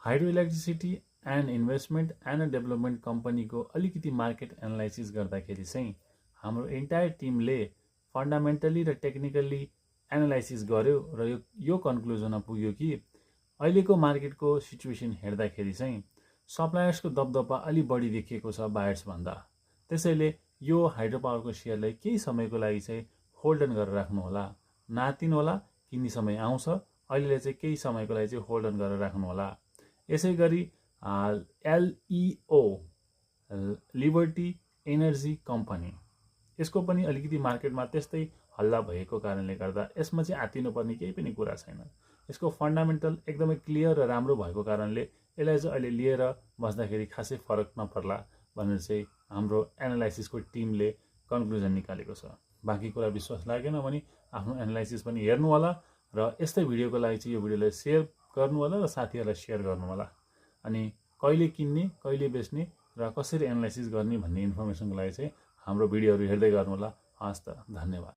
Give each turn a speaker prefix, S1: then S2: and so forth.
S1: Hydro electricity and investment and development कम्पनीको अलिकति market analysis गर्दाखेरि चाहिँ हाम्रो एन्टायर टिमले फन्डामेन्टली र टेक्निकल्ली एनालाइसिस गर्यो र यो कन्क्लुजनमा पुग्यो कि अहिलेको मार्केटको सिचुएसन हेर्दाखेरि चाहिँ सप्लायर्सको दबदबा अलि बढी देखिएको छ बायर्स भन्दा। त्यसैले यो हाइड्रो पावरको सेयरलाई केही समयको लागि चाहिँ होल्डन गरेर राख्नु होला, नातिनु होला, किन्ने समय आउँछ, अहिले चाहिँ केही समयको लागि चाहिँ होल्डन गरेर राख्नु होला। यसै गरी LEO लिबर्टी एनर्जी कम्पनी, यसको पनि अलिकति मार्केटमा त्यस्तै हल्ला भएको कारणले गर्दा यसमा चाहिँ आत्तिनुपर्ने केही पनि कुरा छैन। यसको फन्डामेन्टल एकदमै क्लियर र राम्रो भएको कारणले यसलाई चाहिँ अहिले लिएर बस्दाखेरि खासै फरक नपर्ला भनेर चाहिँ हाम्रो एनालाइसिसको टिमले कन्क्लुजन निकालेको छ। बाँकी कुरा विश्वास लागेन भने आफ्नो एनालाइसिस पनि हेर्नु होला र यस्तै भिडियोको लागि चाहिँ यो भिडियोलाई सेयर गर्नु होला र साथीहरूलाई सेयर गर्नु होला। अनि कहिले किन्ने, कहिले बेच्ने र कसरी एनालाइसिस गर्ने भन्ने इन्फर्मेसनको लागि चाहिँ हाम्रो भिडियोहरू हेर्दै गर्नु होला। हस् त, धन्यवाद।